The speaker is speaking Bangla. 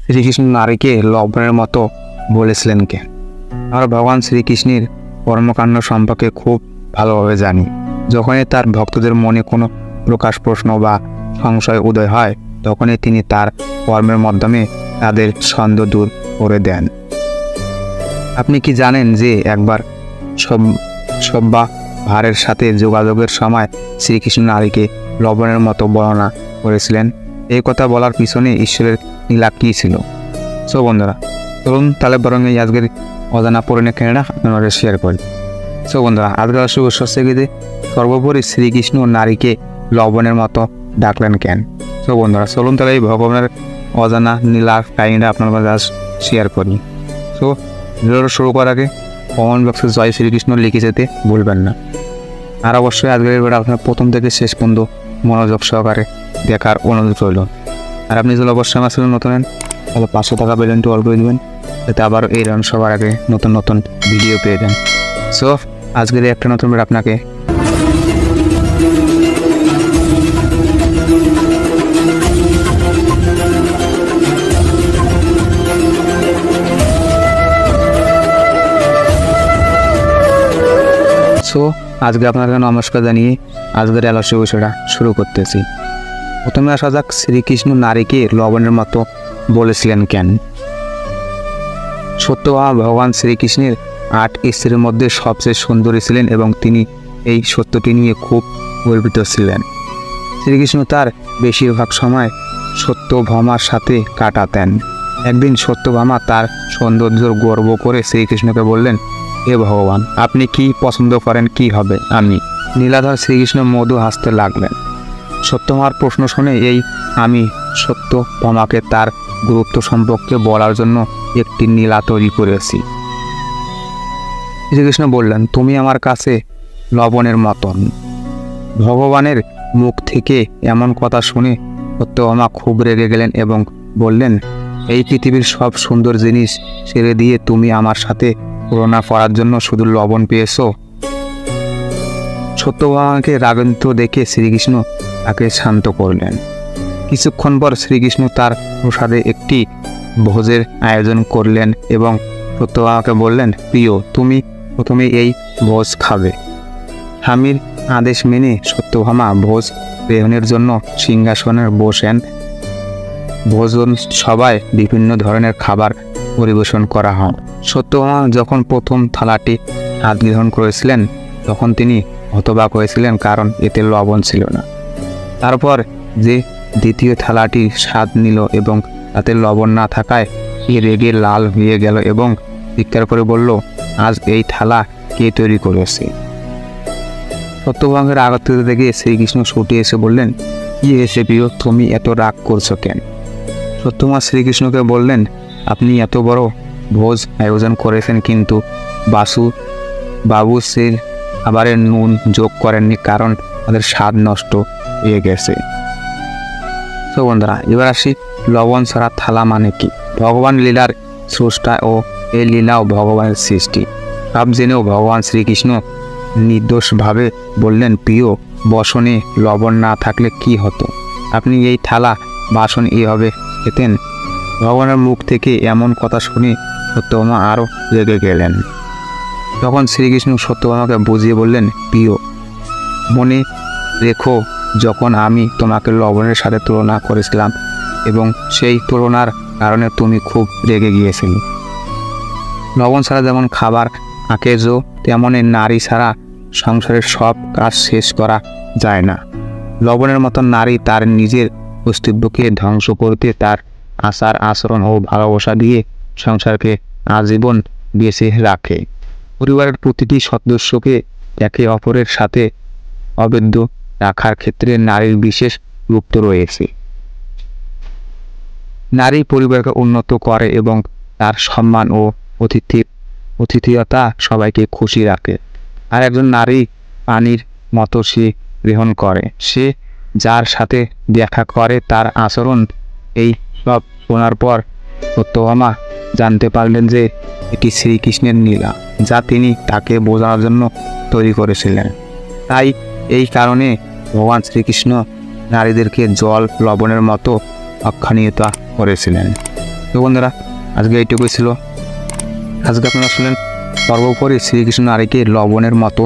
শ্রীকৃষ্ণ নারীকে লবণের মতো বলেছিলেন কেন? আমরা ভগবান শ্রীকৃষ্ণের কর্মকাণ্ড সম্পর্কে খুব ভালোভাবে জানি। যখনই তার ভক্তদের মনে কোনো প্রকাশ প্রশ্ন বা সংশয় উদয় হয়, তখনই তিনি তার কর্মের মাধ্যমে তাদের সন্দেহ দূর করে দেন। আপনি কি জানেন যে একবার সব্যভারের সাথে যোগাযোগের সময় শ্রীকৃষ্ণ নারীকে লবণের মতো বর্ণনা করেছিলেন? এই কথা বলার পিছনে ঈশ্বরের লীলা কী ছিল? সো বন্ধুরা, চলুন তাহলে বরং এই আজকের অজানা পুরাণের কাহিনীটা আপনারা শেয়ার করি। সো বন্ধুরা, আজকের অবশ্যই সর্বোপরি শ্রীকৃষ্ণ নারীকে লবণের মতো ডাকলেন কেন? সো বন্ধুরা, চলুন তাহলে এই ভগবানের অজানা লীলার কাহিনীটা আপনার কাছে শেয়ার করি। সো ভিডিওটা শুরু করার আগে কমেন্ট বক্সে জয় শ্রীকৃষ্ণ লিখে যেতে ভুলবেন না। আর অবশ্যই আজকের ভিডিওটা আপনার প্রথম থেকে শেষ পর্যন্ত মনোযোগ সহকারে দেখার অনুরোধ রইল। আর আপনি যদি অবশ্যই আমার চ্যানেল নতুন তাহলে 500 টাকা বেলনটি অল করে দেবেন, যাতে আবার এই রান সবার আগে নতুন নতুন ভিডিও পেয়ে যান। সো আজকের একটা নতুন ভিডিও আপনাকে আজকে আপনাকে নমস্কার জানিয়ে আজকের আলোচ্য বিষয়টা শুরু করতেছি। প্রথমে আসা যাক, শ্রীকৃষ্ণ নারীকে লবণের মতো বলেছিলেন কেন? সত্যভামা ভগবান শ্রীকৃষ্ণের 8 স্ত্রীর মধ্যে সবচেয়ে সুন্দরী ছিলেন এবং তিনি এই সত্যটি নিয়ে খুব গর্বিত ছিলেন। শ্রীকৃষ্ণ তার বেশিরভাগ সময় সত্যভামার সাথে কাটাতেন। একদিন সত্যভামা তার সৌন্দর্যের গর্ব করে শ্রীকৃষ্ণকে বললেন, হে ভগবান, আপনি কি পছন্দ করেন, কি হবে আমি? নীলাধর শ্রীকৃষ্ণ মধু হাসতে লাগলেন। সত্যভামার প্রশ্ন শুনে আমি সত্যভামাকে তার গুরুত্ব সম্পর্কে বলার জন্য একটি নীলা তৈরি করেছি। শ্রীকৃষ্ণ বললেন, তুমি আমার কাছে লবণের মতন। ভগবানের মুখ থেকে এমন কথা শুনে সত্যভামা খুব রেগে গেলেন এবং বললেন, এই পৃথিবীর সব সুন্দর জিনিস ছেড়ে দিয়ে তুমি আমার সাথে তুলনা করার জন্য শুধু লবণ পেয়েছো? সত্যভামাকে রাগান্বিত দেখে শ্রীকৃষ্ণ তাকে শান্ত করলেন। কিছুক্ষণ পর শ্রীকৃষ্ণ তার প্রসাদে একটি ভোজের আয়োজন করলেন এবং সত্যভামাকে বললেন, প্রিয়, তুমি প্রথমে এই ভোজ খাবে। স্বামীর আদেশ মেনে সত্যভামা ভোজ গ্রহণের জন্য সিংহাসনে বসেন। ভোজন সবাই বিভিন্ন ধরনের খাবার পরিবেশন করা হয়। সত্যভামা যখন প্রথম থালাটি হাত গ্রহণ করেছিলেন তখন তিনি হতবাক হয়েছিলেন, কারণ এতে লবণ ছিল না। তারপর যে দ্বিতীয় থালাটি স্বাদ নিল এবং তাতে লবণ না থাকায় সে রেগে লাল হয়ে গেল এবং চিৎকার করে বলল, আজ এই থালা কে তৈরি করেছে? সত্যভামাকে রাগ দেখে শ্রীকৃষ্ণ ছুটে এসে বললেন, কি হয়েছে প্রিয়, তুমি এত রাগ করছো কেন? সত্যভামা শ্রীকৃষ্ণকে বললেন, আপনি এত বড় ভোজ আয়োজন করেছেন কিন্তু বাবু সে খাবারের নুন যোগ করেননি, কারণ তাদের স্বাদ নষ্ট হয়ে গেছে। তো বন্ধুরা, এবার আসি লবণ ছাড়া থালা মানে কি? ভগবান লীলার স্রষ্টা ও এই লীলাও ভগবানের সৃষ্টি। সব জেনেও ভগবান শ্রীকৃষ্ণ নির্দোষভাবে বললেন, প্রিয়, বসনে লবণ না থাকলে কি হতো? আপনি এই থালা বাসন এইভাবে খেতেন? ভগবানের মুখ থেকে এমন কথা শুনে সত্যভামা আরও রেগে গেলেন। তখন শ্রীকৃষ্ণ সত্যভামাকে বুঝিয়ে বললেন, প্রিয়, মনে রেখো, যখন আমি তোমাকে লবণের সাথে তুলনা করেছিলাম এবং সেই তুলনার কারণে তুমি খুব রেগে গিয়েছিলে। লবণ ছাড়া যেমন খাবার আঁকেজ, তেমনই নারী ছাড়া সংসারের সব কাজ শেষ করা যায় না। লবণের মতো নারী তার নিজের অস্তিত্বকে ধ্বংস করতে তার আচার আচরণ ও ভালোবাসা দিয়ে সংসারকে আজীবন বেঁচে রাখে। পরিবারের প্রতিটি সদস্যকে একে অপরের সাথে অভেদ্য রাখার ক্ষেত্রে নারীর বিশেষ গুরুত্ব রয়েছে। নারী পরিবারকে উন্নত করে এবং তার সম্মান ও অতিথিয়তা সবাইকে খুশি রাখে। আর একজন নারী পানির মতো সে গ্রহণ করে। সে যার সাথে দেখা করে তার আচরণ এই সব শোনার পর সত্যভামা জানতে পারলেন যে এটি শ্রীকৃষ্ণের লীলা, যা তিনি তাকে বোঝানোর জন্য তৈরি করেছিলেন। তাই এই কারণে ভগবান শ্রীকৃষ্ণ নারীদেরকে জল লবণের মতো আখ্যায়িত করেছিলেন। তো তো বন্ধুরা, আজকে এইটুকুই ছিল। আজকে আপনারা শুনলেন সর্বোপরি শ্রীকৃষ্ণ নারীকে লবণের মতো